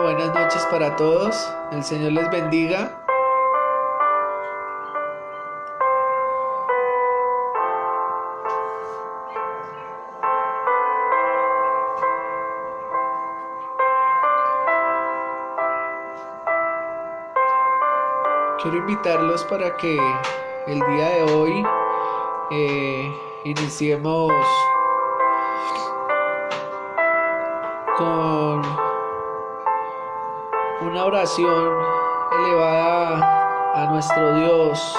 buenas noches para todos. El Señor les bendiga. Quiero invitarlos para que el día de hoy iniciemos con una oración elevada a nuestro Dios,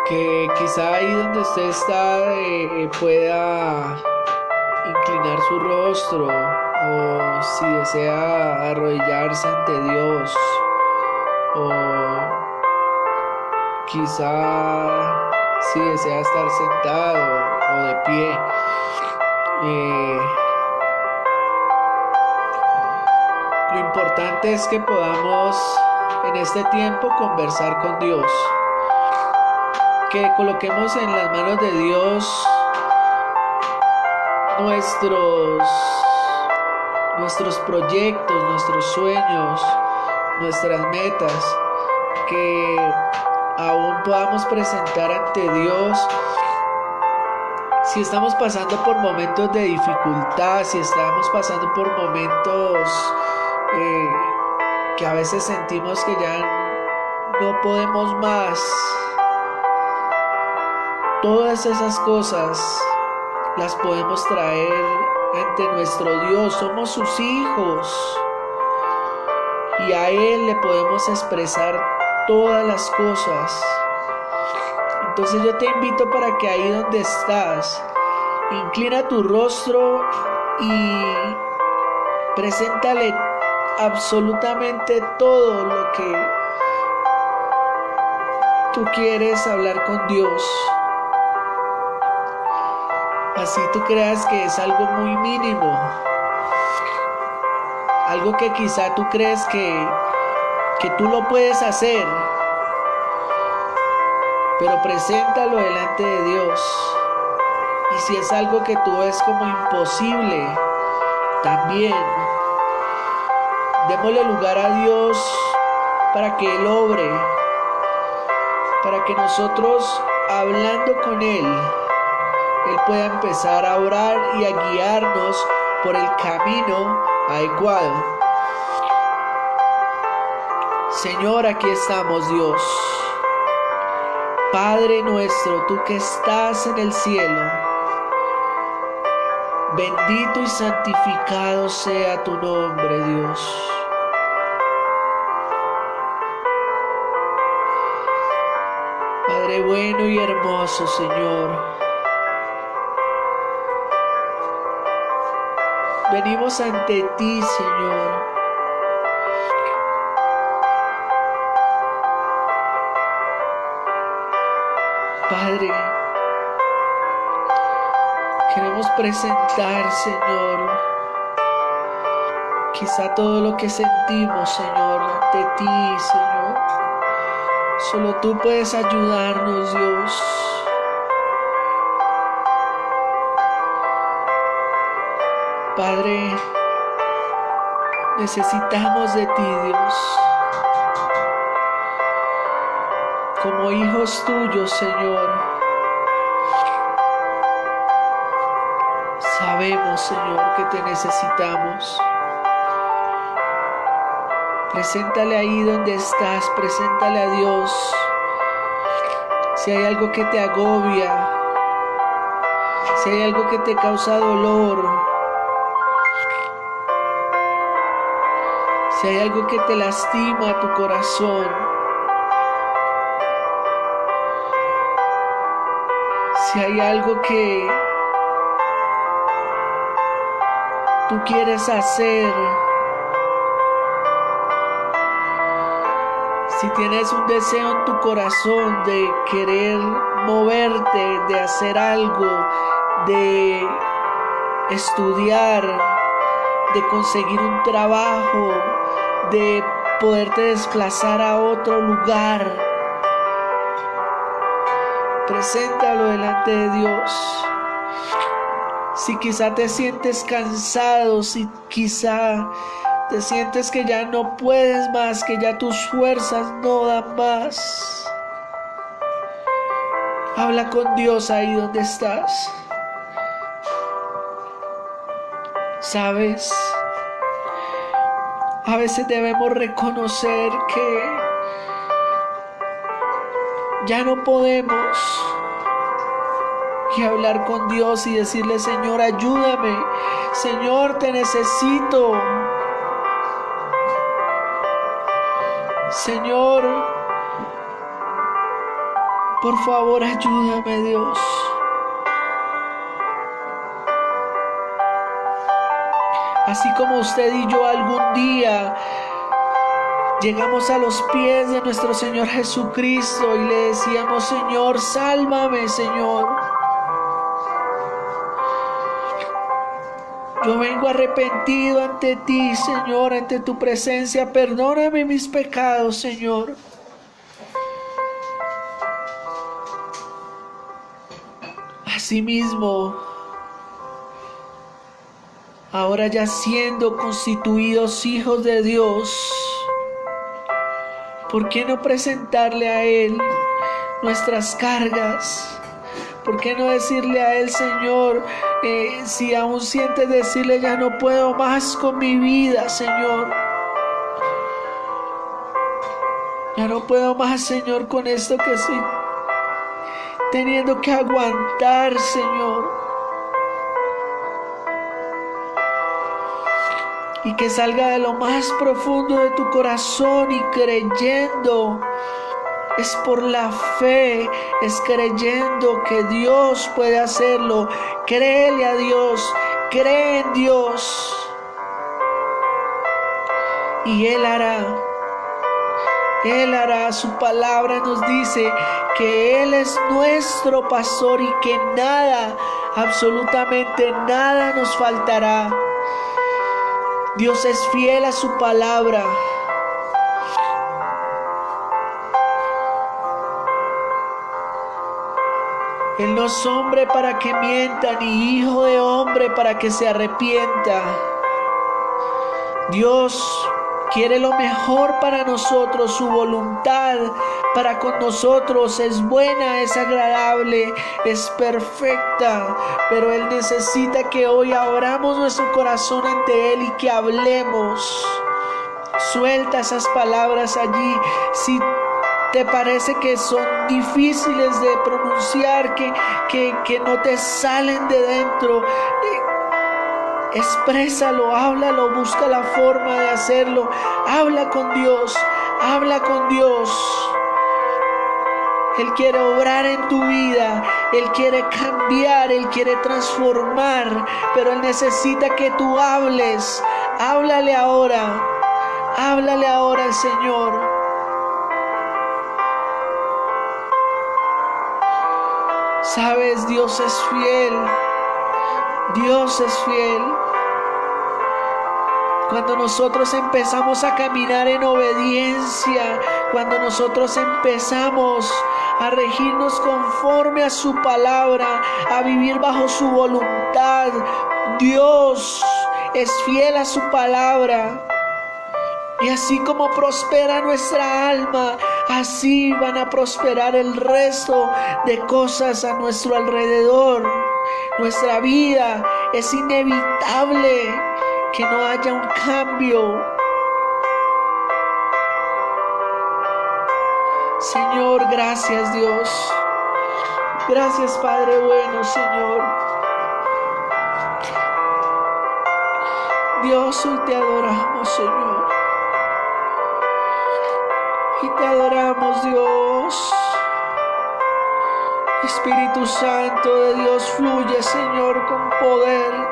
que quizá ahí donde usted está pueda inclinar su rostro, o si desea arrodillarse ante Dios, o quizá si desea estar sentado o de pie. Lo importante es que podamos en este tiempo conversar con Dios, que coloquemos en las manos de Dios nuestros proyectos, nuestros sueños, nuestras metas, que aún podamos presentar ante Dios. Si estamos pasando por momentos de dificultad, si estamos pasando por momentos que a veces sentimos que ya no podemos más, todas esas cosas las podemos traer ante nuestro Dios. Somos sus hijos y a Él le podemos expresar todas las cosas. Entonces yo te invito para que ahí donde estás, inclina tu rostro y preséntale absolutamente todo lo que tú quieres hablar con Dios. Así tú creas que es algo muy mínimo, algo que quizá tú crees que tú lo puedes hacer, pero preséntalo delante de Dios. Y si es algo que tú ves como imposible, también démosle lugar a Dios para que Él obre, para que nosotros, hablando con Él pueda empezar a orar y a guiarnos por el camino adecuado. Señor, aquí estamos, Dios. Padre nuestro, tú que estás en el cielo, bendito y santificado sea tu nombre, Dios. Padre bueno y hermoso, Señor, venimos ante ti, Señor. Padre, queremos presentar, Señor, quizá todo lo que sentimos, Señor, ante ti, Señor. Solo tú puedes ayudarnos, Dios. Padre, necesitamos de ti, Dios. Como hijos tuyos, Señor, sabemos, Señor, que te necesitamos. Preséntale ahí donde estás, preséntale a Dios. Si hay algo que te agobia, si hay algo que te causa dolor, si hay algo que te lastima tu corazón, si hay algo que tú quieres hacer, si tienes un deseo en tu corazón de querer moverte, de hacer algo, de estudiar, de conseguir un trabajo, de poderte desplazar a otro lugar, preséntalo delante de Dios. Si quizá te sientes cansado, si quizá te sientes que ya no puedes más, que ya tus fuerzas no dan más, habla con Dios ahí donde estás. ¿Sabes? A veces debemos reconocer que ya no podemos, y hablar con Dios y decirle: Señor, ayúdame, Señor, te necesito, Señor, por favor, ayúdame, Dios. Así como usted y yo algún día llegamos a los pies de nuestro Señor Jesucristo y le decíamos: Señor, sálvame, Señor. Yo vengo arrepentido ante ti, Señor, ante tu presencia. Perdóname mis pecados, Señor. Asimismo, ahora ya siendo constituidos hijos de Dios, ¿por qué no presentarle a Él nuestras cargas? ¿Por qué no decirle a Él: Señor, si aún sientes decirle: ya no puedo más con mi vida, Señor? Ya no puedo más, Señor, con esto que estoy teniendo que aguantar, Señor. Y que salga de lo más profundo de tu corazón y creyendo. Es por la fe, es creyendo que Dios puede hacerlo. Créele a Dios, cree en Dios. Y Él hará. Él hará. Su palabra nos dice que Él es nuestro pastor y que nada, absolutamente nada nos faltará. Dios es fiel a su palabra. Él no es hombre para que mienta, ni hijo de hombre para que se arrepienta. Dios quiere lo mejor para nosotros. Su voluntad para con nosotros es buena, es agradable, es perfecta. Pero Él necesita que hoy abramos nuestro corazón ante Él y que hablemos. Suelta esas palabras allí. Si te parece que son difíciles de pronunciar, que no te salen de dentro, exprésalo, háblalo, busca la forma de hacerlo. Habla con Dios, habla con Dios. Él quiere obrar en tu vida, Él quiere cambiar, Él quiere transformar, pero Él necesita que tú hables. Háblale ahora al Señor. Sabes, Dios es fiel. Dios es fiel. Cuando nosotros empezamos a caminar en obediencia, cuando nosotros empezamos a regirnos conforme a su palabra, a vivir bajo su voluntad, Dios es fiel a su palabra. Y así como prospera nuestra alma, así van a prosperar el resto de cosas a nuestro alrededor. Nuestra vida es inevitable que no haya un cambio. Señor, gracias Dios. Gracias Padre bueno, Señor. Dios, hoy te adoramos, Señor. Y te adoramos, Dios. Espíritu Santo de Dios, fluye, Señor, con poder.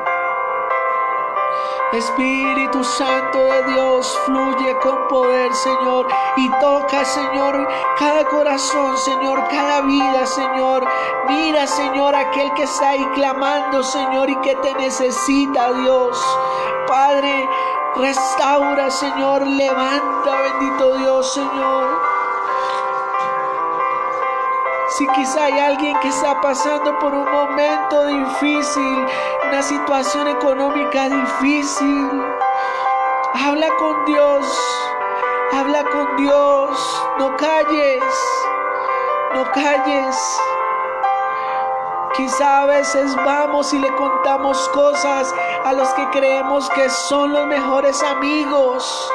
Espíritu Santo de Dios, fluye con poder, Señor, y toca, Señor, cada corazón, Señor, cada vida, Señor. Mira, Señor, aquel que está ahí clamando, Señor, y que te necesita, Dios. Padre, restaura, Señor, levanta, bendito Dios, Señor. Si quizá hay alguien que está pasando por un momento difícil, una situación económica difícil, habla con Dios, habla con Dios, no calles, no calles. Quizá a veces vamos y le contamos cosas a los que creemos que son los mejores amigos.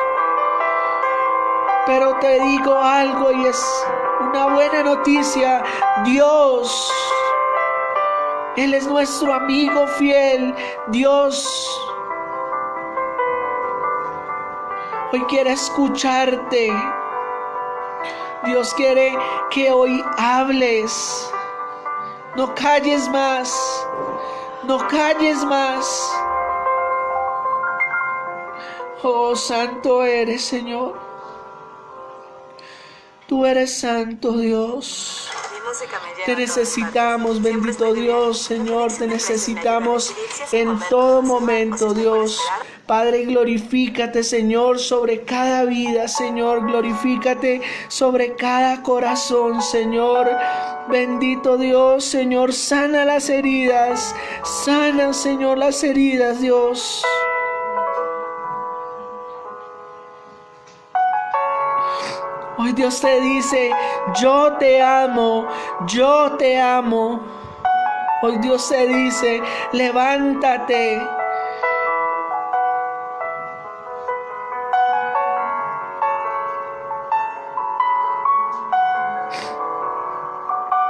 Pero te digo algo y es una buena noticia. Dios, Él es nuestro amigo fiel. Dios hoy quiere escucharte. Dios quiere que hoy hables. No calles más. No calles más. Oh, santo eres, Señor. Tú eres santo, Dios. Te necesitamos, bendito Dios, Señor. Te necesitamos en todo momento, Dios. Padre, glorifícate, Señor, sobre cada vida, Señor. Glorifícate sobre cada corazón, Señor. Bendito Dios, Señor. Sana las heridas. Sana, Señor, las heridas, Dios. Hoy Dios te dice, yo te amo, yo te amo. Hoy Dios te dice, levántate.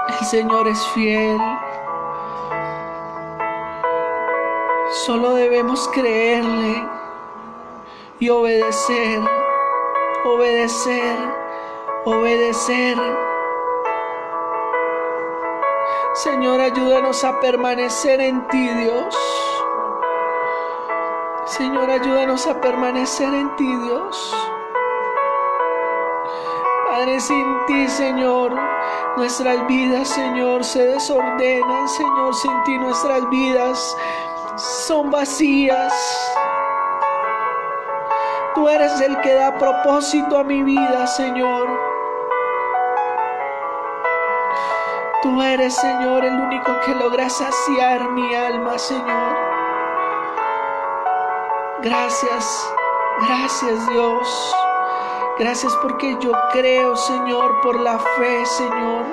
El Señor es fiel. Solo debemos creerle y obedecer, obedecer, obedecer. Señor, ayúdanos a permanecer en ti, Dios. Señor, ayúdanos a permanecer en ti, Dios. Padre, sin ti, Señor, nuestras vidas, Señor, se desordenan. Señor, sin ti nuestras vidas son vacías. Tú eres el que da propósito a mi vida, Señor. Tú eres, Señor, el único que logra saciar mi alma, Señor. Gracias, gracias, Dios. Gracias porque yo creo, Señor, por la fe, Señor,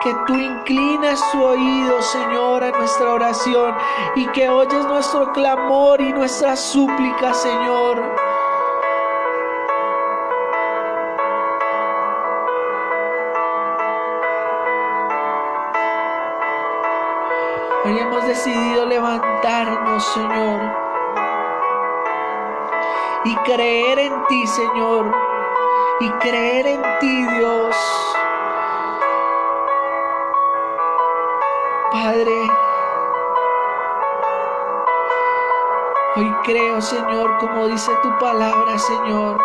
que tú inclinas tu oído, Señor, a nuestra oración y que oyes nuestro clamor y nuestra súplica, Señor. Hoy hemos decidido levantarnos, Señor, y creer en ti, Señor, y creer en ti, Dios. Padre, hoy creo, Señor, como dice tu palabra, Señor,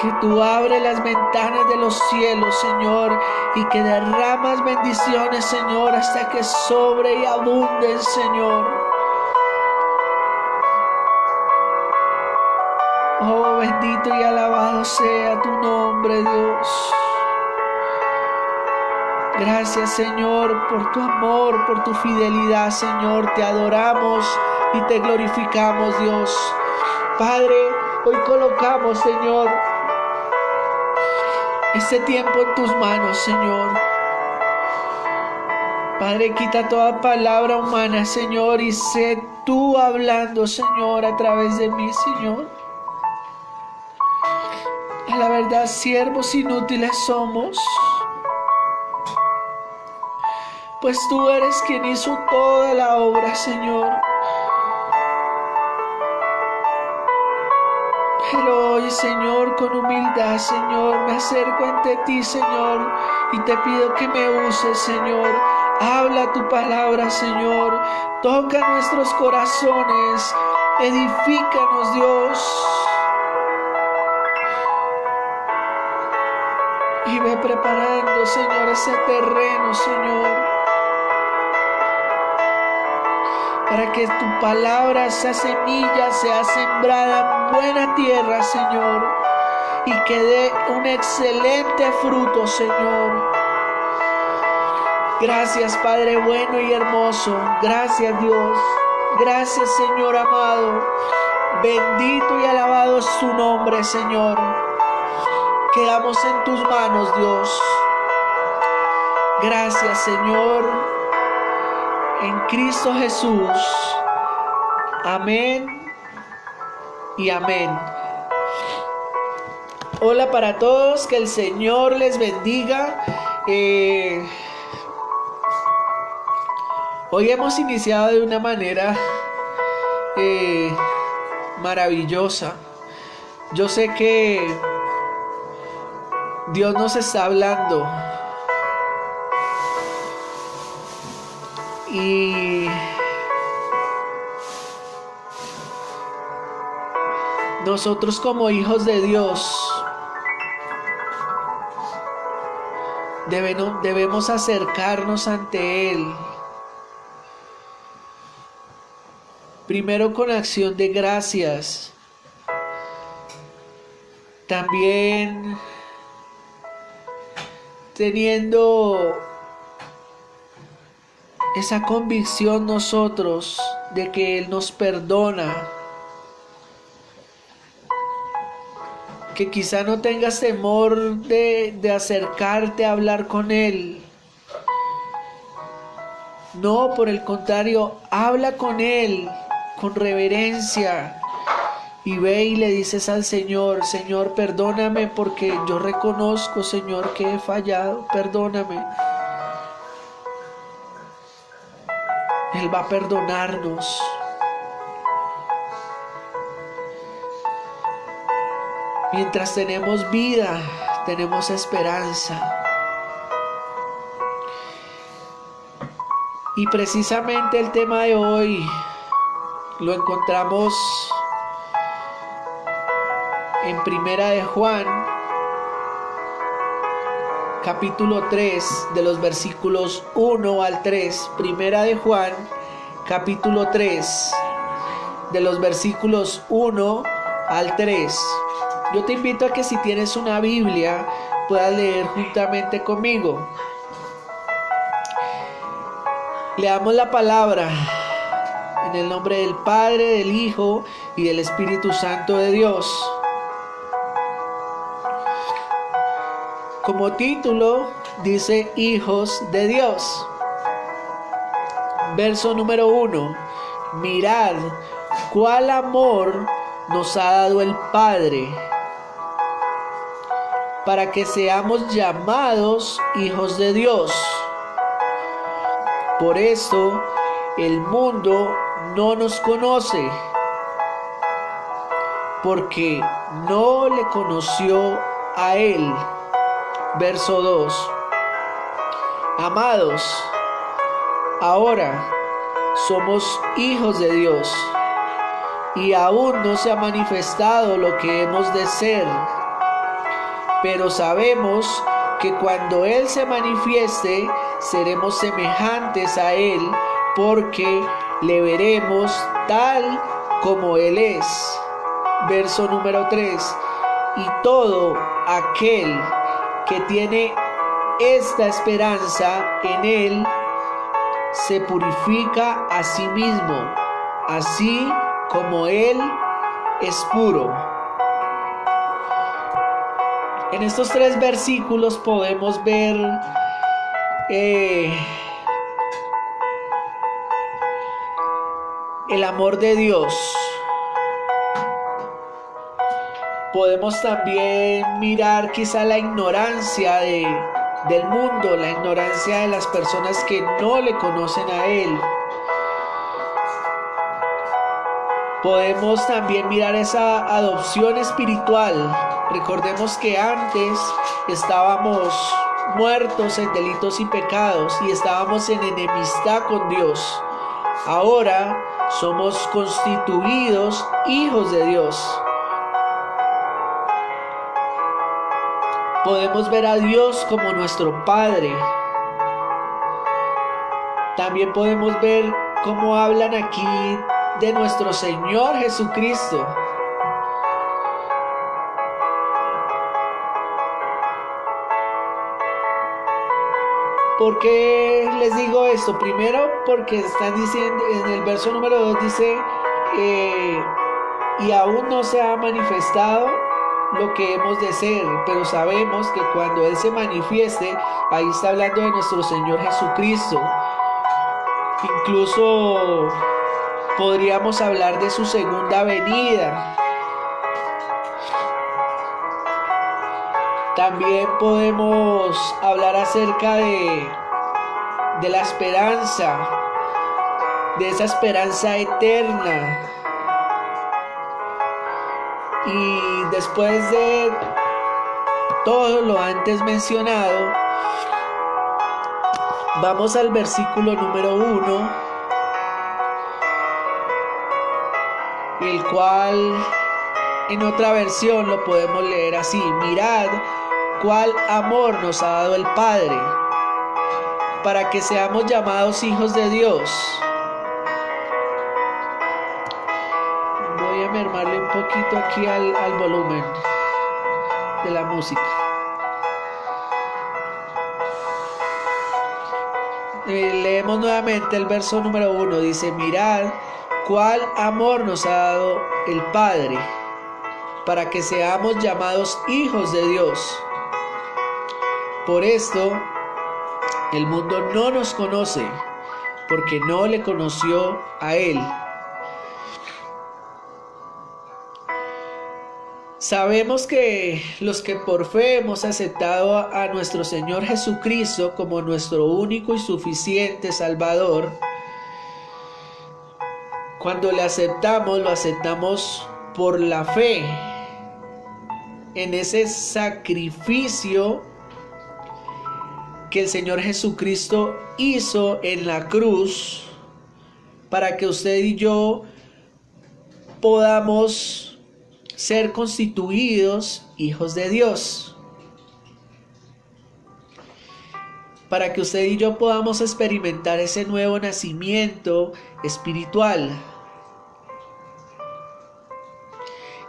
que tú abres las ventanas de los cielos, Señor, y que derramas bendiciones, Señor, hasta que sobre y abunden, Señor. Oh, bendito y alabado sea tu nombre, Dios. Gracias, Señor, por tu amor, por tu fidelidad, Señor. Te adoramos y te glorificamos, Dios. Padre, hoy colocamos, Señor, este tiempo en tus manos, Señor. Padre, quita toda palabra humana, Señor, y sé tú hablando, Señor, a través de mí, Señor. A la verdad, siervos inútiles somos, pues tú eres quien hizo toda la obra, Señor. Pero hoy, Señor, con humildad, Señor, me acerco ante ti, Señor, y te pido que me uses, Señor. Habla tu palabra, Señor. Toca nuestros corazones. Edifícanos, Dios. Y ve preparando, Señor, ese terreno, Señor. para que tu palabra, esa semilla, sea sembrada en buena tierra, Señor, y que dé un excelente fruto, Señor. Gracias, Padre bueno y hermoso. Gracias, Dios. Gracias, Señor amado. Bendito y alabado es tu nombre, Señor. Quedamos en tus manos, Dios. Gracias, Señor. En Cristo Jesús. Amén y amén. Hola para todos, que el Señor les bendiga. Hoy hemos iniciado de una manera maravillosa. Yo sé que Dios nos está hablando y nosotros como hijos de Dios debemos acercarnos ante Él. Primero con acción de gracias. También teniendo esa convicción nosotros de que Él nos perdona. Que quizá no tengas temor de acercarte a hablar con Él. No, por el contrario, habla con Él con reverencia y ve y le dices al Señor: Señor, perdóname porque yo reconozco, Señor, que he fallado, perdóname. Él va a perdonarnos. Mientras tenemos vida, tenemos esperanza. Y precisamente el tema de hoy lo encontramos en Primera de Juan, capítulo 3, de los versículos 1 al 3. Primera de Juan, capítulo 3, de los versículos 1 al 3. Yo te invito a que si tienes una Biblia puedas leer juntamente conmigo. Leamos la palabra en el nombre del Padre, del Hijo y del Espíritu Santo de Dios. Como título dice: Hijos de Dios. Verso número 1. Mirad cuál amor nos ha dado el Padre, para que seamos llamados hijos de Dios. Por esto el mundo no nos conoce, porque no le conoció a Él. Verso 2. Amados, ahora somos hijos de Dios, y aún no se ha manifestado lo que hemos de ser. Pero sabemos que cuando Él se manifieste, seremos semejantes a Él, porque le veremos tal como Él es. Verso número 3. Y todo aquel que tiene esta esperanza en Él, se purifica a sí mismo, así como Él es puro. En estos 3 versículos podemos ver el amor de Dios. Podemos también mirar quizá la ignorancia del mundo, la ignorancia de las personas que no le conocen a Él. Podemos también mirar esa adopción espiritual. Recordemos que antes estábamos muertos en delitos y pecados y estábamos en enemistad con Dios. Ahora somos constituidos hijos de Dios. Podemos ver a Dios como nuestro Padre. También podemos ver cómo hablan aquí de nuestro Señor Jesucristo. ¿Por qué les digo esto? Primero porque están diciendo, en el verso número 2 dice, y aún no se ha manifestado lo que hemos de ser, pero sabemos que cuando Él se manifieste, ahí está hablando de nuestro Señor Jesucristo. Incluso podríamos hablar de su segunda venida. También podemos hablar acerca de la esperanza, de esa esperanza eterna. Y después de todo lo antes mencionado, vamos al versículo número 1, el cual en otra versión lo podemos leer así: mirad cuál amor nos ha dado el Padre, para que seamos llamados hijos de Dios. Voy a mermarle un poquito aquí al volumen de la música. Leemos nuevamente el verso número 1. Dice: mirad cuál amor nos ha dado el Padre, para que seamos llamados hijos de Dios. Por esto el mundo no nos conoce, porque no le conoció a Él. Sabemos que los que por fe hemos aceptado a nuestro Señor Jesucristo como nuestro único y suficiente Salvador, cuando le aceptamos, lo aceptamos por la fe en ese sacrificio que el Señor Jesucristo hizo en la cruz para que usted y yo podamos ser constituidos hijos de Dios, para que usted y yo podamos experimentar ese nuevo nacimiento espiritual.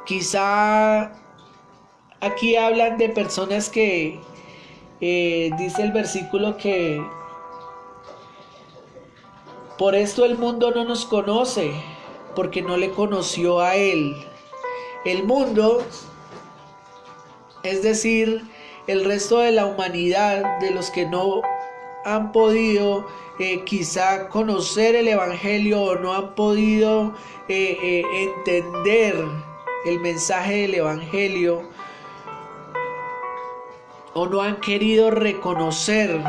Quizá aquí hablan de personas que dice el versículo que por esto el mundo no nos conoce, porque no le conoció a Él. El mundo, es decir, el resto de la humanidad, de los que no han podido quizá conocer el Evangelio o no han podido entender el mensaje del Evangelio, o no han querido reconocer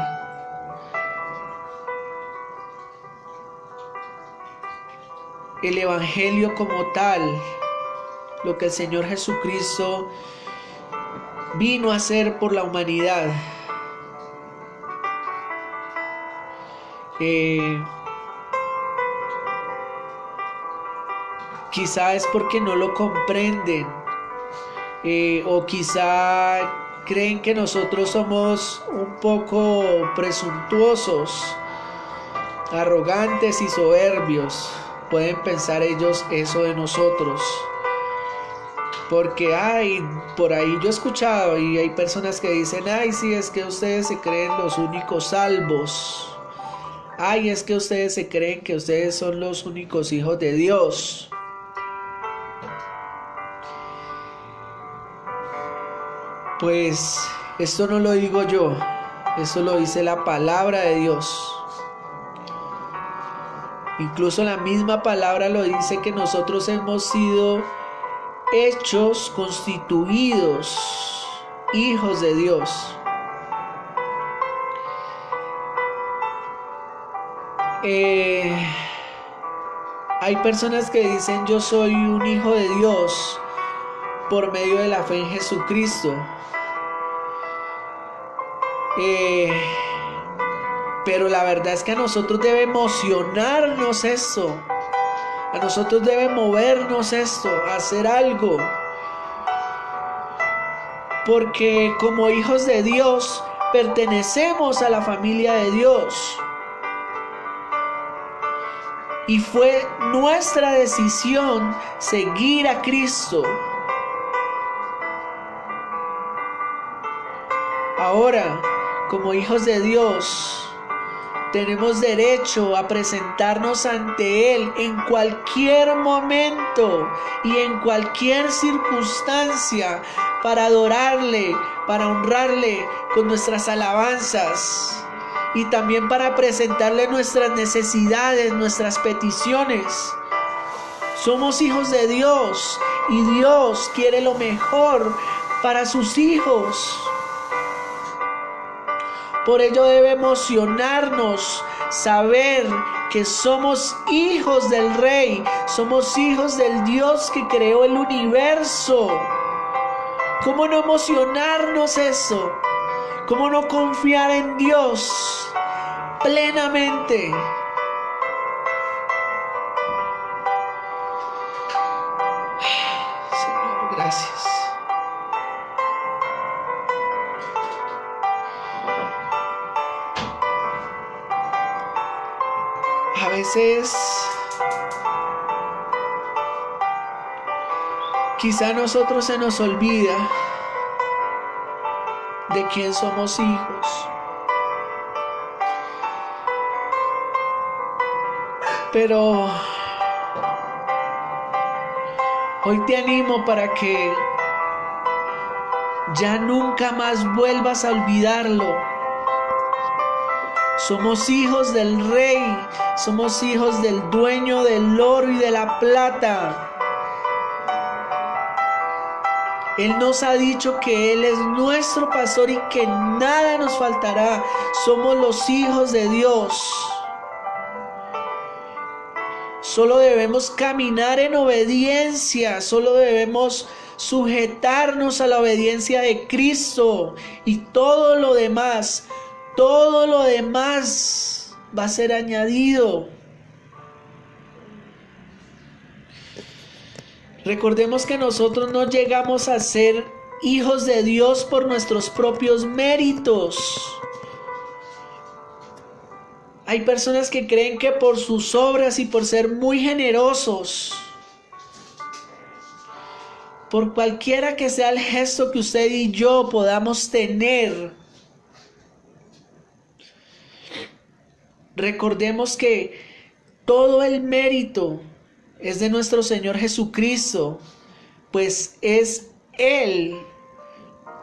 el Evangelio como tal, lo que el Señor Jesucristo vino a hacer por la humanidad. Quizá es porque no lo comprenden, o quizá creen que nosotros somos un poco presuntuosos, arrogantes y soberbios. Pueden pensar ellos eso de nosotros. Porque por ahí yo he escuchado y hay personas que dicen: ay, sí, es que ustedes se creen los únicos salvos. Ay, es que ustedes se creen que ustedes son los únicos hijos de Dios. Pues esto no lo digo yo, esto lo dice la palabra de Dios. Incluso la misma palabra lo dice, que nosotros hemos sido hechos, constituidos hijos de Dios. Hay personas que dicen: yo soy un hijo de Dios por medio de la fe en Jesucristo. Pero la verdad es que a nosotros debe emocionarnos esto. A nosotros debe movernos esto, hacer algo. Porque como hijos de Dios pertenecemos a la familia de Dios. Y fue nuestra decisión seguir a Cristo. Ahora, como hijos de Dios, tenemos derecho a presentarnos ante Él en cualquier momento y en cualquier circunstancia para adorarle, para honrarle con nuestras alabanzas y también para presentarle nuestras necesidades, nuestras peticiones. Somos hijos de Dios y Dios quiere lo mejor para sus hijos. Por ello debe emocionarnos saber que somos hijos del Rey, somos hijos del Dios que creó el universo. ¿Cómo no emocionarnos eso? ¿Cómo no confiar en Dios plenamente? Señor, gracias. A veces quizá a nosotros se nos olvida de quién somos hijos. Pero hoy te animo para que ya nunca más vuelvas a olvidarlo. Somos hijos del Rey, somos hijos del dueño del oro y de la plata. Él nos ha dicho que Él es nuestro pastor y que nada nos faltará. Somos los hijos de Dios. Solo debemos caminar en obediencia, solo debemos sujetarnos a la obediencia de Cristo y todo lo demás va a ser añadido. Recordemos que nosotros no llegamos a ser hijos de Dios por nuestros propios méritos. Hay personas que creen que por sus obras y por ser muy generosos, por cualquiera que sea el gesto que usted y yo podamos tener, recordemos que todo el mérito es de nuestro Señor Jesucristo, pues es Él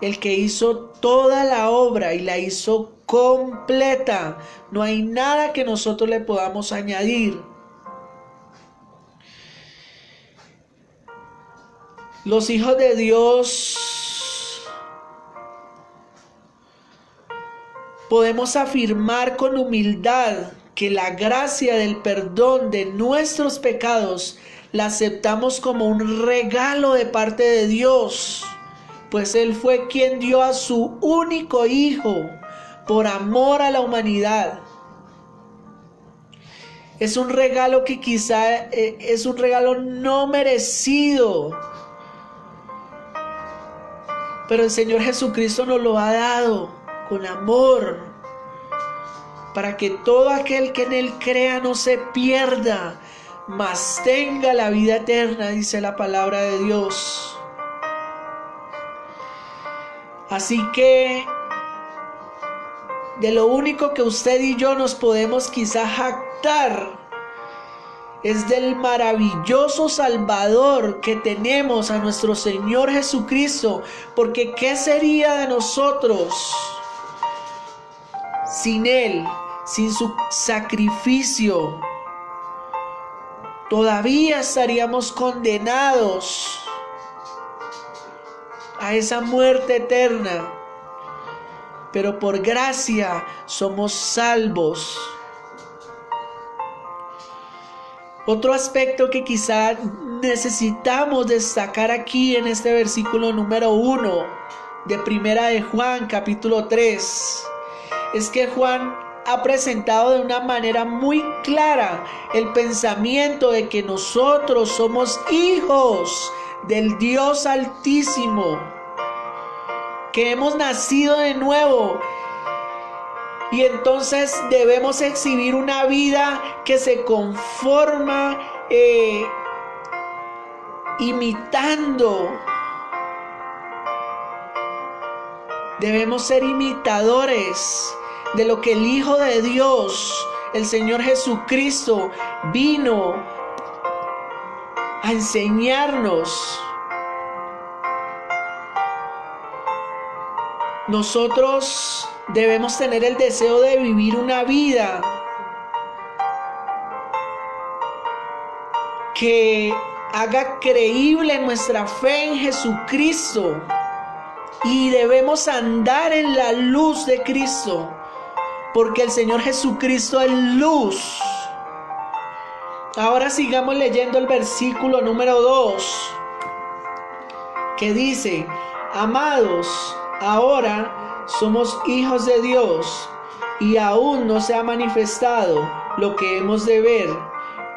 el que hizo toda la obra y la hizo completa. No hay nada que nosotros le podamos añadir. Los hijos de Dios podemos afirmar con humildad que la gracia del perdón de nuestros pecados la aceptamos como un regalo de parte de Dios, pues Él fue quien dio a su único Hijo por amor a la humanidad. Es un regalo que quizá es un regalo no merecido, pero el Señor Jesucristo nos lo ha dado con amor, para que todo aquel que en Él crea no se pierda, mas tenga la vida eterna, dice la palabra de Dios. Así que de lo único que usted y yo nos podemos quizá jactar es del maravilloso Salvador que tenemos, a nuestro Señor Jesucristo, porque ¿qué sería de nosotros sin Él, sin su sacrificio? Todavía estaríamos condenados a esa muerte eterna, pero por gracia somos salvos. Otro aspecto que quizá necesitamos destacar aquí en este versículo número 1 de Primera de Juan, capítulo 3, es que Juan ha presentado de una manera muy clara el pensamiento de que nosotros somos hijos del Dios Altísimo, que hemos nacido de nuevo Y entonces debemos exhibir una vida que se conforma imitando. Debemos ser imitadores de lo que el Hijo de Dios, el Señor Jesucristo, vino a enseñarnos. Nosotros debemos tener el deseo de vivir una vida que haga creíble nuestra fe en Jesucristo, y debemos andar en la luz de Cristo, porque el Señor Jesucristo es luz. Ahora sigamos leyendo el versículo número 2, que dice: amados, ahora somos hijos de Dios, y aún no se ha manifestado lo que hemos de ver,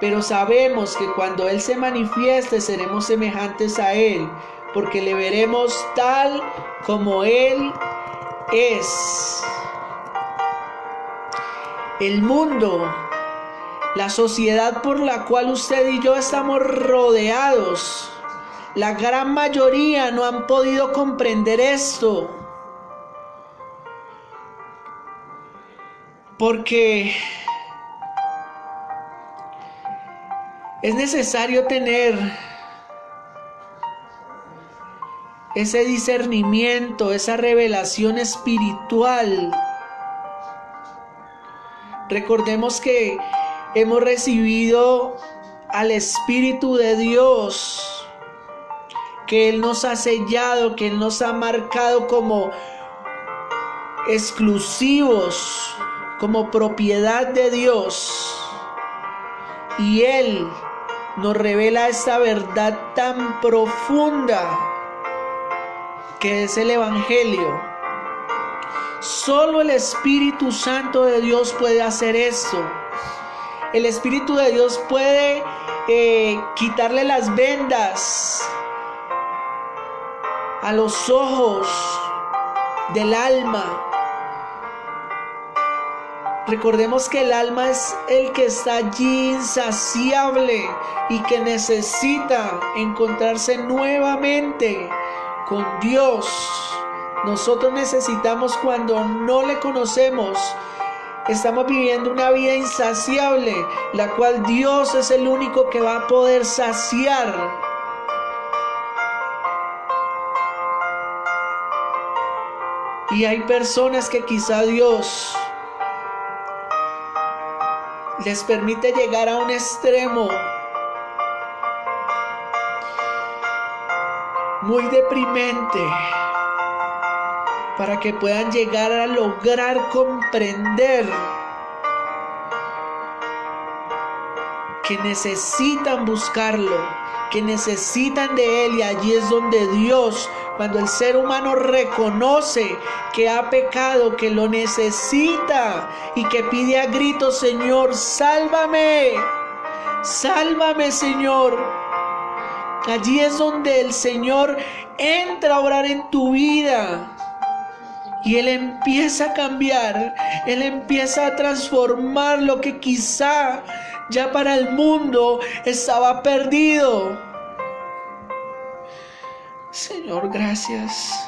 pero sabemos que cuando Él se manifieste seremos semejantes a Él, porque le veremos tal como Él es. El mundo, la sociedad por la cual usted y yo estamos rodeados, la gran mayoría no han podido comprender esto, porque es necesario tener ese discernimiento, esa revelación espiritual. Recordemos que hemos recibido al Espíritu de Dios, que Él nos ha sellado, que Él nos ha marcado como exclusivos, como propiedad de Dios. Y Él nos revela esta verdad tan profunda que es el Evangelio. Solo el Espíritu Santo de Dios puede hacer esto. El Espíritu de Dios puede quitarle las vendas a los ojos del alma. Recordemos que el alma es el que está allí insaciable y que necesita encontrarse nuevamente con Dios. Nosotros necesitamos, cuando no le conocemos, estamos viviendo una vida insaciable, la cual Dios es el único que va a poder saciar. Y hay personas que quizá Dios les permite llegar a un extremo muy deprimente para que puedan llegar a lograr comprender que necesitan buscarlo, que necesitan de Él. Y allí es donde Dios, cuando el ser humano reconoce que ha pecado, que lo necesita y que pide a gritos: Señor, sálvame, sálvame, Señor. Allí es donde el Señor entra a obrar en tu vida. Y Él empieza a cambiar, Él empieza a transformar lo que quizá ya para el mundo estaba perdido. Señor, gracias.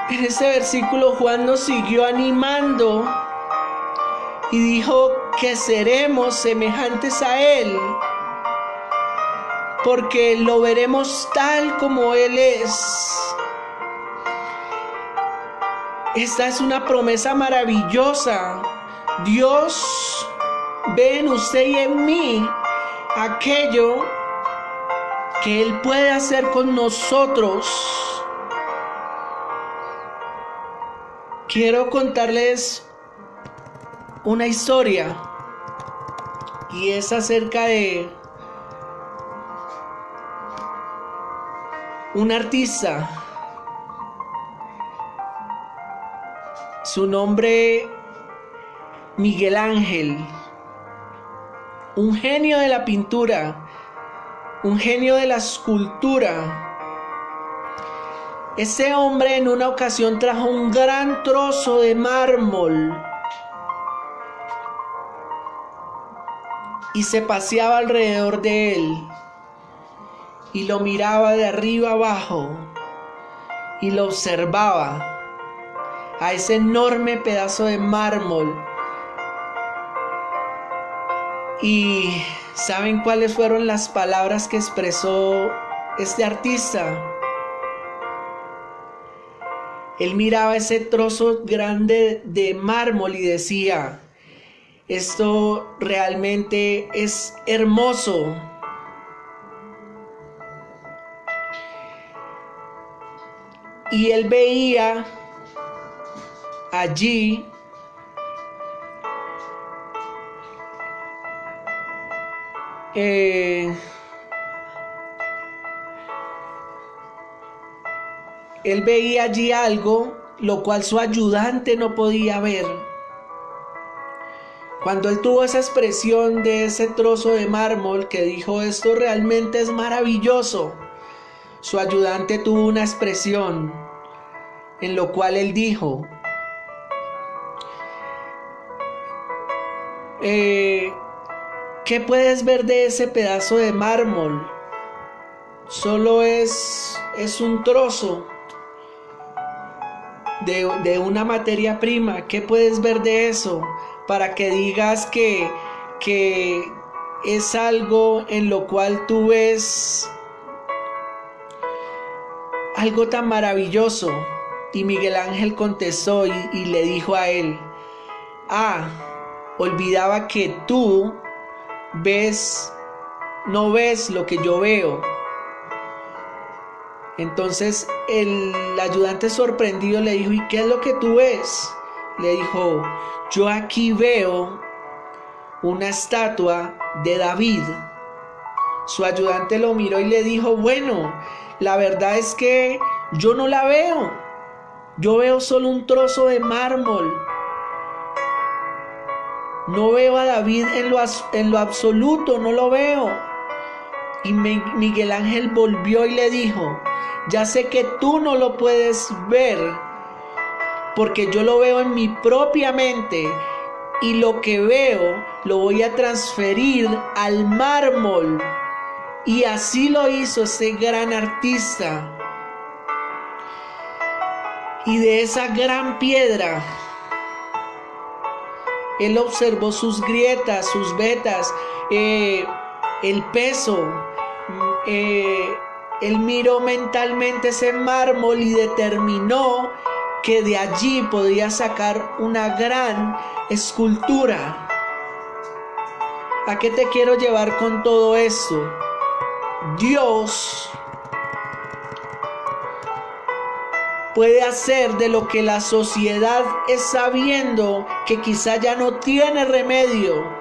En este versículo Juan nos siguió animando y dijo que seremos semejantes a Él, porque lo veremos tal como Él es. Esta es una promesa maravillosa. Dios ve en usted y en mí aquello que Él puede hacer con nosotros. Quiero contarles una historia, y es acerca de un artista. Su nombre Miguel Ángel, un genio de la pintura, un genio de la escultura. Este hombre en una ocasión trajo un gran trozo de mármol y se paseaba alrededor de él y lo miraba de arriba abajo y lo observaba a ese enorme pedazo de mármol. ¿Y saben cuáles fueron las palabras que expresó este artista? Él miraba ese trozo grande de mármol y decía: esto realmente es hermoso. Y él veía allí algo lo cual su ayudante no podía ver. Cuando él tuvo esa expresión de ese trozo de mármol que dijo: esto realmente es maravilloso, su ayudante tuvo una expresión en lo cual él dijo: ¿qué puedes ver de ese pedazo de mármol? Solo es un trozo de una materia prima. ¿Qué puedes ver de eso para que digas que es algo en lo cual tú ves algo tan maravilloso? Y Miguel Ángel contestó y le dijo a él: olvidaba que tú no ves lo que yo veo. Entonces el ayudante sorprendido le dijo: ¿y qué es lo que tú ves? Le dijo: yo aquí veo una estatua de David. Su ayudante lo miró y le dijo: bueno, la verdad es que yo no la veo. Yo veo solo un trozo de mármol. No veo a David en lo absoluto, no lo veo. Y Miguel Ángel volvió y le dijo: ya sé que tú no lo puedes ver, porque yo lo veo en mi propia mente, y lo que veo lo voy a transferir al mármol. Y así lo hizo ese gran artista. Y de esa gran piedra, él observó sus grietas, sus vetas, el peso. Él miró mentalmente ese mármol y determinó que de allí podía sacar una gran escultura. ¿A qué te quiero llevar con todo esto? Dios puede hacer de lo que la sociedad está viendo que quizá ya no tiene remedio.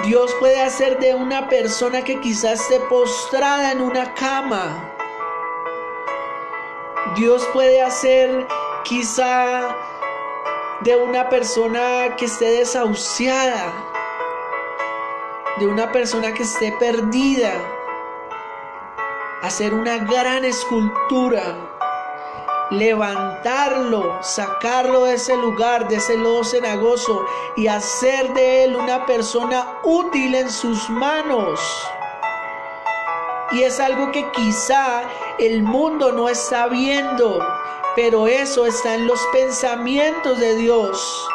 Dios puede hacer de una persona que quizás esté postrada en una cama. Dios puede hacer quizá de una persona que esté desahuciada, de una persona que esté perdida, hacer una gran escultura, levantarlo, sacarlo de ese lugar, de ese lodo cenagoso, y hacer de él una persona útil en sus manos. Y es algo que quizá el mundo no está viendo, pero eso está en los pensamientos de Dios.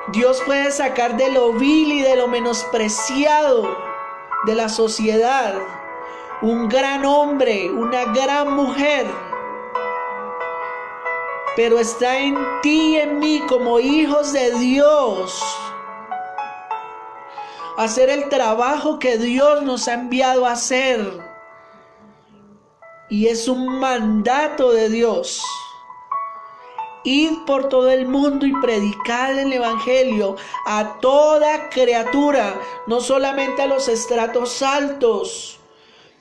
Dios puede sacar de lo vil y de lo menospreciado de la sociedad un gran hombre, una gran mujer. Pero está en ti y en mí como hijos de Dios hacer el trabajo que Dios nos ha enviado a hacer. Y es un mandato de Dios. Id por todo el mundo y predicad el evangelio a toda criatura, no solamente a los estratos altos,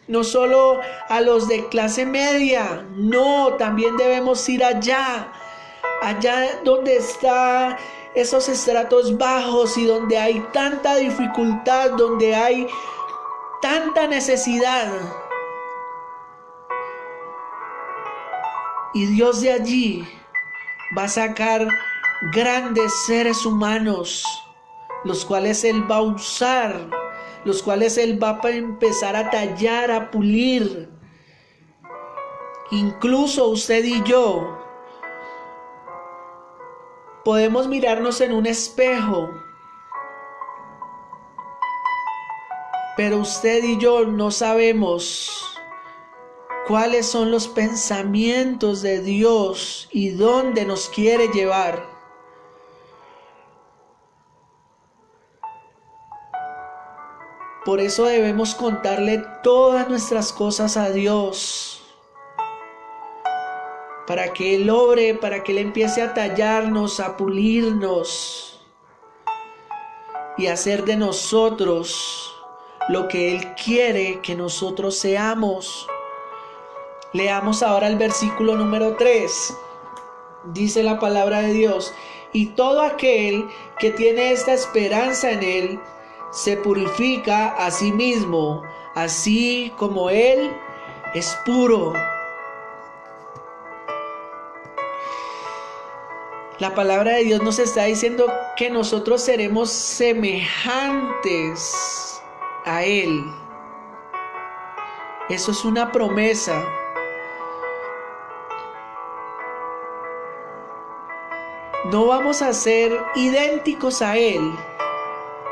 no solo a los de clase media, no, también debemos ir allá allá donde están esos estratos bajos y donde hay tanta dificultad, donde hay tanta necesidad. Y Dios de allí va a sacar grandes seres humanos, los cuales Él va a usar, los cuales Él va a empezar a tallar, a pulir. Incluso usted y yo podemos mirarnos en un espejo, pero usted y yo no sabemos cuáles son los pensamientos de Dios y dónde nos quiere llevar. Por eso debemos contarle todas nuestras cosas a Dios, para que Él obre, para que Él empiece a tallarnos, a pulirnos y hacer de nosotros lo que Él quiere que nosotros seamos. Leamos ahora el versículo número 3. Dice la palabra de Dios: y todo aquel que tiene esta esperanza en Él se purifica a sí mismo, así como Él es puro. La palabra de Dios nos está diciendo que nosotros seremos semejantes a Él. Eso es una promesa. No vamos a ser idénticos a Él,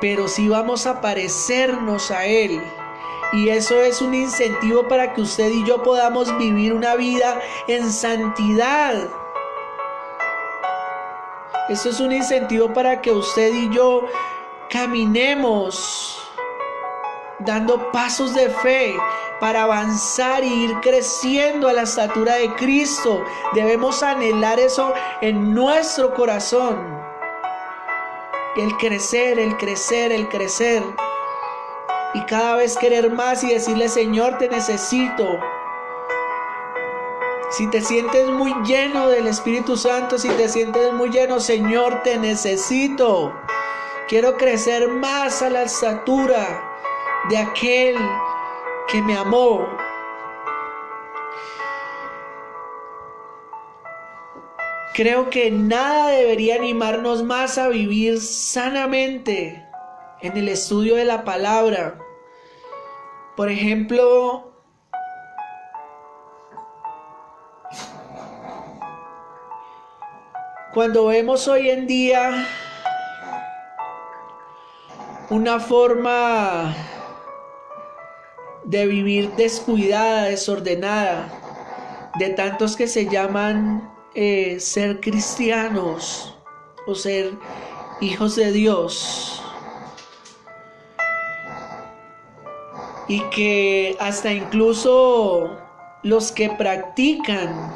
pero sí vamos a parecernos a Él. Y eso es un incentivo para que usted y yo podamos vivir una vida en santidad. Eso es un incentivo para que usted y yo caminemos dando pasos de fe para avanzar e ir creciendo a la estatura de Cristo. Debemos anhelar eso en nuestro corazón. El crecer, el crecer, el crecer. Y cada vez querer más y decirle: Señor, te necesito. Si te sientes muy lleno del Espíritu Santo, si te sientes muy lleno: Señor, te necesito. Quiero crecer más a la estatura de aquel que me amó. Creo que nada debería animarnos más a vivir sanamente en el estudio de la palabra. Por ejemplo, cuando vemos hoy en día una forma de vivir descuidada, desordenada, de tantos que se llaman ser cristianos o ser hijos de Dios, y que hasta incluso los que practican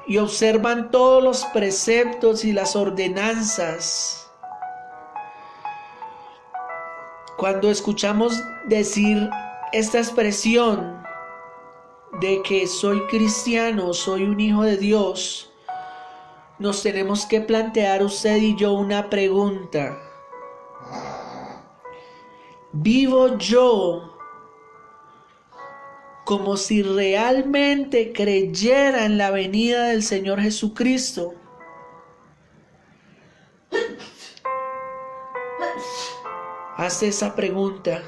y observan todos los preceptos y las ordenanzas, cuando escuchamos decir esta expresión de que soy cristiano, soy un hijo de Dios, nos tenemos que plantear usted y yo una pregunta: ¿vivo yo como si realmente creyera en la venida del Señor Jesucristo? Hazte esa pregunta.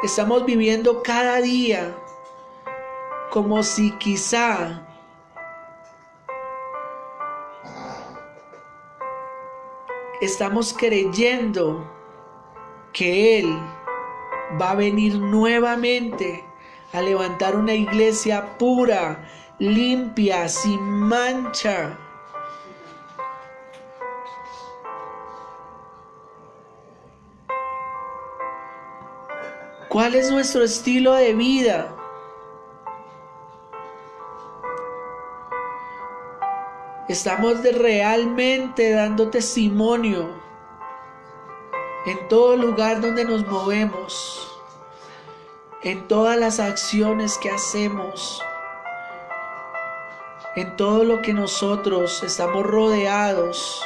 Estamos viviendo cada día como si quizá estamos creyendo que Él va a venir nuevamente a levantar una iglesia pura, limpia, sin mancha. ¿Cuál es nuestro estilo de vida? ¿Estamos realmente dando testimonio en todo lugar donde nos movemos, en todas las acciones que hacemos? en todo lo que nosotros estamos rodeados.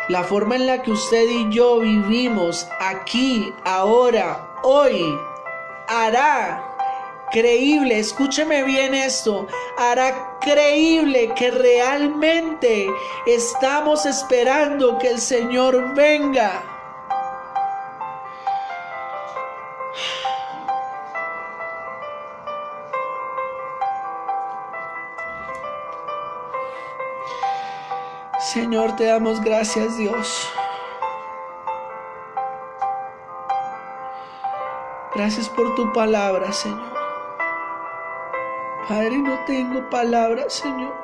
La forma en la que usted y yo vivimos aquí, ahora, hoy, hará creíble, escúcheme bien esto, hará creíble que realmente estamos esperando que el Señor venga. Señor, te damos gracias, Dios. Gracias por tu palabra, Señor. Padre, no tengo palabras, Señor.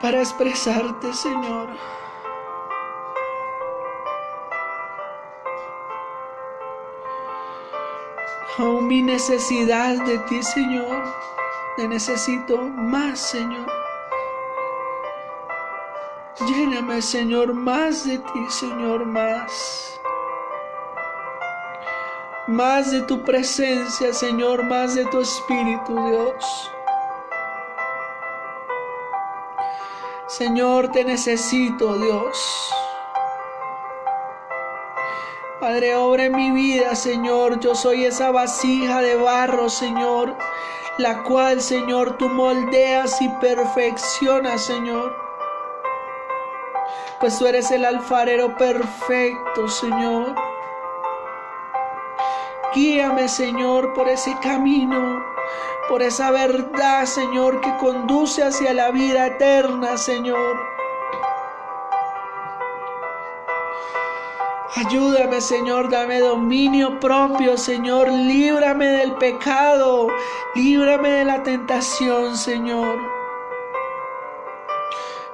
Para expresarte, Señor. Aún mi necesidad de ti, Señor. Te necesito más, Señor. Lléname, Señor, más de ti, Señor, más. Más de tu presencia, Señor, más de tu Espíritu, Dios. Señor, te necesito, Dios. Padre, obra en mi vida, Señor. Yo soy esa vasija de barro, Señor, la cual, Señor, tú moldeas y perfeccionas, Señor. Pues tú eres el alfarero perfecto, Señor. Guíame, Señor, por ese camino, por esa verdad, Señor, que conduce hacia la vida eterna, Señor. Ayúdame, Señor, dame dominio propio, Señor. Líbrame del pecado, líbrame de la tentación, Señor.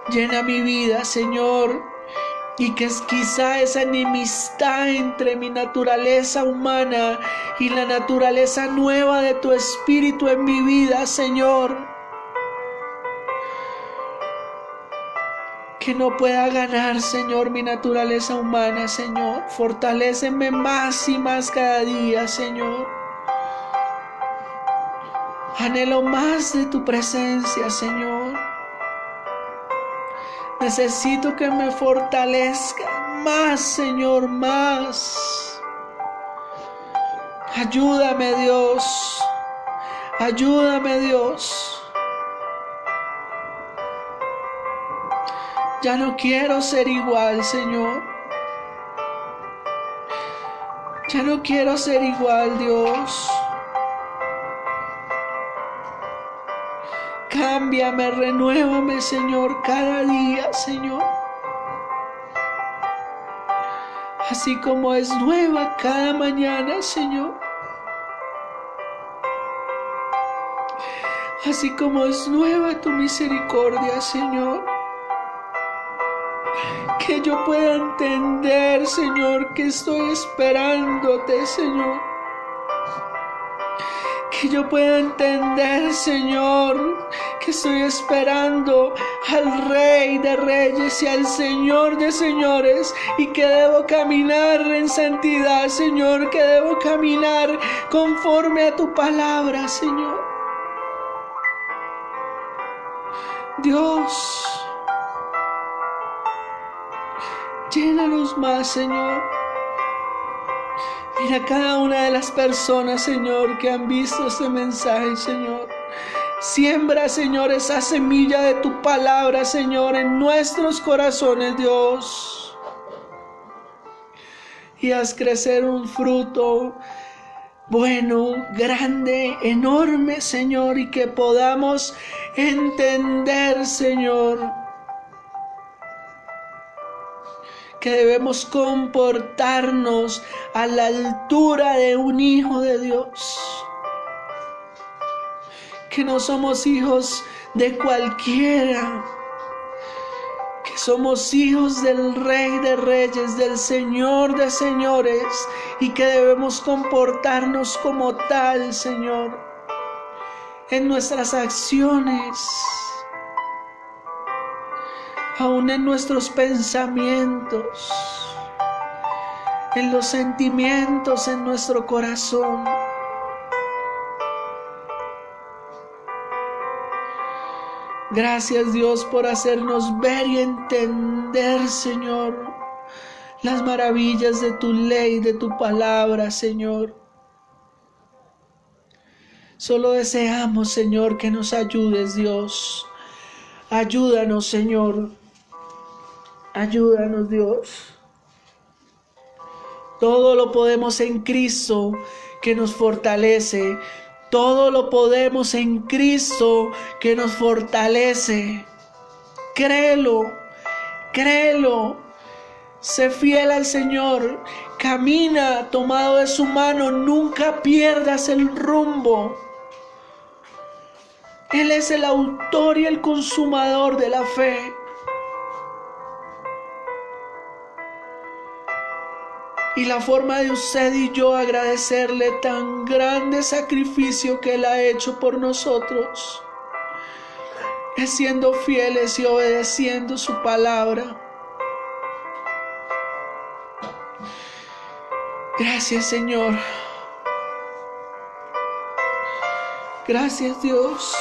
Llena mi vida, Señor, y que quizá esa enemistad entre mi naturaleza humana y la naturaleza nueva de tu Espíritu en mi vida, Señor, que no pueda ganar, Señor, mi naturaleza humana, Señor. Fortaléceme más y más cada día, Señor. Anhelo más de tu presencia, Señor. Necesito que me fortalezca más, Señor, más. Ayúdame, Dios. Ayúdame, Dios. Ya no quiero ser igual, Señor. Ya no quiero ser igual, Dios. Cámbiame, renuévame, Señor, cada día, Señor. Así como es nueva cada mañana, Señor. Así como es nueva tu misericordia, Señor. Que yo pueda entender, Señor, que estoy esperándote, Señor. Que yo pueda entender, Señor, que estoy esperando al Rey de Reyes y al Señor de Señores, y que debo caminar en santidad, Señor, que debo caminar conforme a tu palabra, Señor. Dios, llénanos más, Señor. Mira cada una de las personas, Señor, que han visto este mensaje, Señor. Siembra, Señor, esa semilla de tu palabra, Señor, en nuestros corazones, Dios. Y haz crecer un fruto bueno, grande, enorme, Señor, y que podamos entender, Señor, que debemos comportarnos a la altura de un hijo de Dios. Que no somos hijos de cualquiera, que somos hijos del Rey de Reyes, del Señor de Señores, y que debemos comportarnos como tal, Señor, en nuestras acciones, aún en nuestros pensamientos, en los sentimientos, en nuestro corazón. Gracias, Dios, por hacernos ver y entender, Señor, las maravillas de tu ley, de tu palabra, Señor. Solo deseamos, Señor, que nos ayudes, Dios. Ayúdanos, Señor. Ayúdanos, Dios. Todo lo podemos en Cristo que nos fortalece. Todo lo podemos en Cristo que nos fortalece. Créelo, créelo. Sé fiel al Señor. Camina tomado de su mano. Nunca pierdas el rumbo. Él es el autor y el consumador de la fe. Y la forma de usted y yo agradecerle tan grande sacrificio que Él ha hecho por nosotros es siendo fieles y obedeciendo su palabra. Gracias, Señor. Gracias, Dios.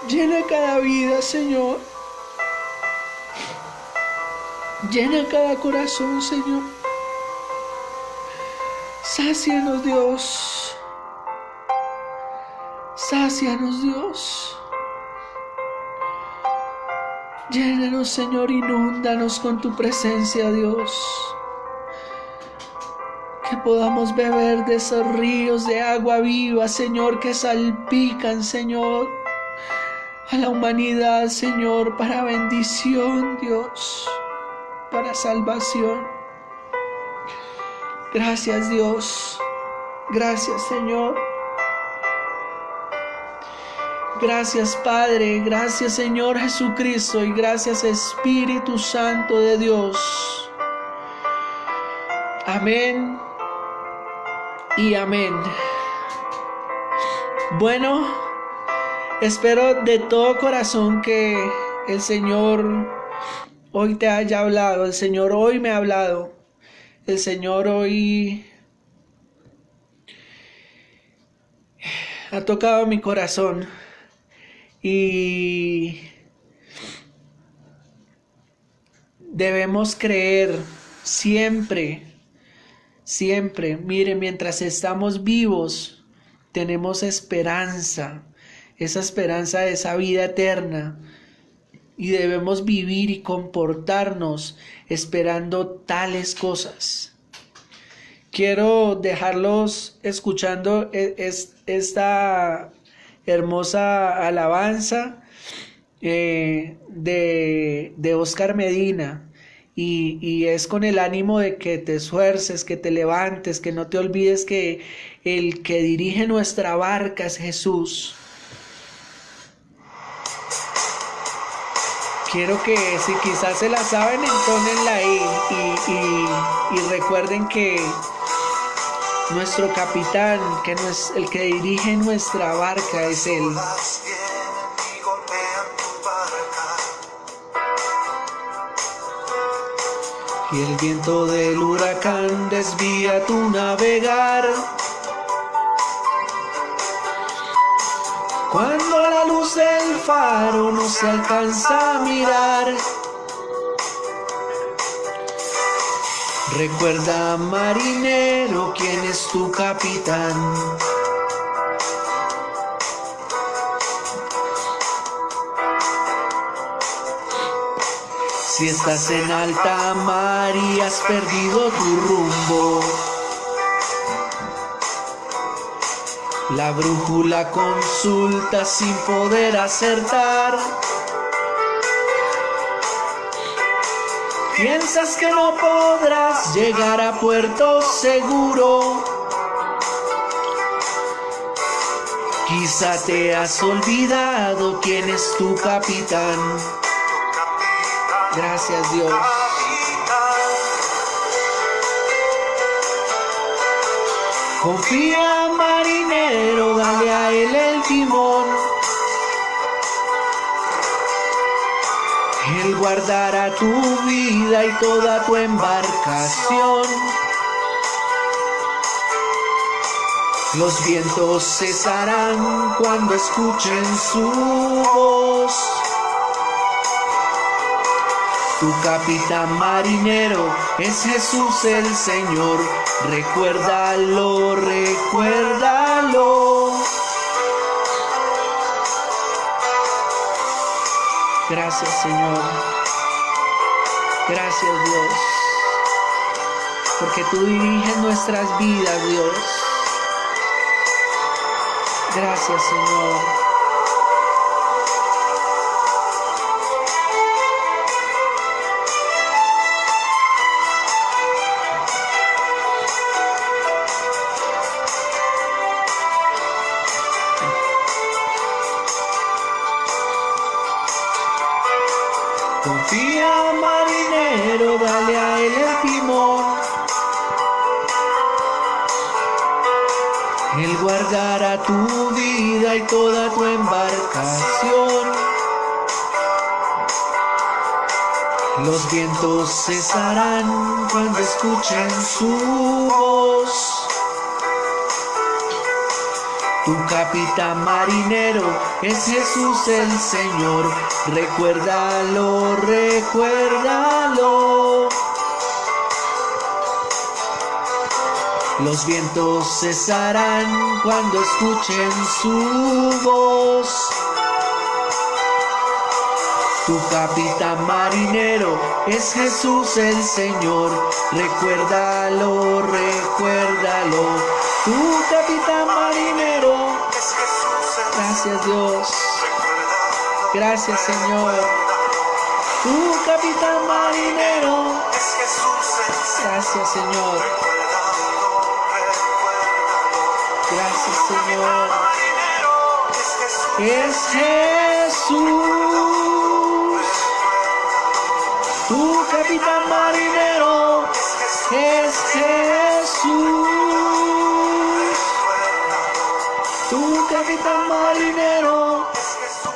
Llena cada vida, Señor. Llena cada corazón, Señor. Sácianos, Dios. Sácianos, Dios. Llénanos, Señor, inúndanos con tu presencia, Dios. Que podamos beber de esos ríos de agua viva, Señor, que salpican, Señor, a la humanidad, Señor, para bendición, Dios, para salvación. Gracias, Dios. Gracias, Señor. Gracias, Padre. Gracias, Señor Jesucristo. Y gracias, Espíritu Santo de Dios. Amén y amén. Bueno, espero de todo corazón que el Señor hoy te haya hablado. El Señor hoy me ha hablado. El Señor hoy ha tocado mi corazón. Y debemos creer siempre. Siempre, mire, mientras estamos vivos, tenemos esperanza, esa esperanza de esa vida eterna, y debemos vivir y comportarnos esperando tales cosas. Quiero dejarlos escuchando esta hermosa alabanza de Oscar Medina. Y es con el ánimo de que te esfuerces, que te levantes, que no te olvides que el que dirige nuestra barca es Jesús. Quiero que si quizás se la saben, entónenla ahí y recuerden que nuestro capitán, que no es el que dirige nuestra barca, es Él. Y el viento del huracán desvía tu navegar. Cuando la luz del faro no se alcanza a mirar. Recuerda, marinero, quién es tu capitán. Si estás en alta mar y has perdido tu rumbo, la brújula consulta sin poder acertar. Piensas que no podrás llegar a puerto seguro. Quizá te has olvidado quién es tu capitán. Gracias, Dios. Confía, marinero, dale a Él el timón. Él guardará tu vida y toda tu embarcación. Los vientos cesarán cuando escuchen su voz. Tu capitán marinero es Jesús el Señor. Recuérdalo, recuérdalo. Gracias, Señor. Gracias, Dios. Porque tú diriges nuestras vidas, Dios. Gracias, Señor. Confía, marinero, dale a él el timón. Él guardará tu vida y toda tu embarcación. Los vientos cesarán cuando escuchen su voz. Tu capitán marinero es Jesús el Señor. Recuérdalo, recuérdalo. Los vientos cesarán cuando escuchen su voz. Tu capitán marinero es Jesús el Señor. Recuérdalo, recuérdalo. Tu capitán marinero es Jesús. Gracias, Dios. Gracias, Señor. Tu capitán marinero es Jesús. Gracias, Señor. Gracias, Señor. Es Jesús. Tu capitán marinero es Jesús. Tu capitán marinero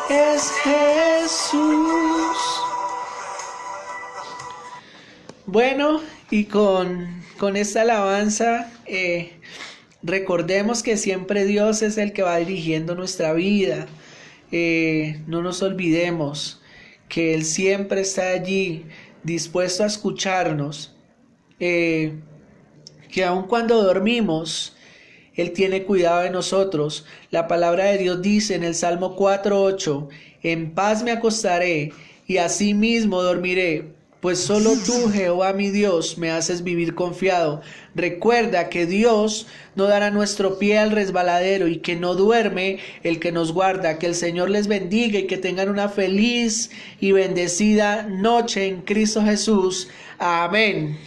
es Jesús. Bueno, y con esta alabanza recordemos que siempre Dios es el que va dirigiendo nuestra vida. No nos olvidemos que Él siempre está allí, dispuesto a escucharnos. Que aun cuando dormimos, Él tiene cuidado de nosotros. La palabra de Dios dice en el Salmo 4:8: en paz me acostaré y asimismo dormiré, pues solo tú, Jehová mi Dios, me haces vivir confiado. Recuerda que Dios no dará nuestro pie al resbaladero y que no duerme el que nos guarda. Que el Señor les bendiga y que tengan una feliz y bendecida noche en Cristo Jesús. Amén.